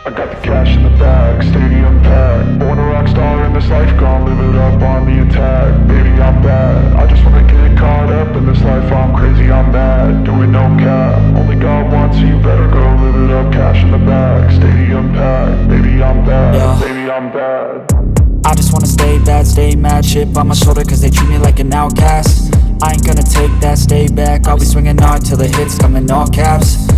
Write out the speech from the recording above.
I got the cash in the bag, stadium packed. Born a rock star in this life, gon' live it up on the attack. Baby, I'm bad, I just wanna get caught up in this life. I'm crazy, I'm mad, doing no cap. Only God wants, so you better go live it up. Cash in the bag, stadium packed. Baby, I'm bad, baby, I'm bad. I just wanna stay bad, stay mad. Chip on my shoulder cause they treat me like an outcast. I ain't gonna take that, stay back. I'll be swinging hard till the hits come in all caps.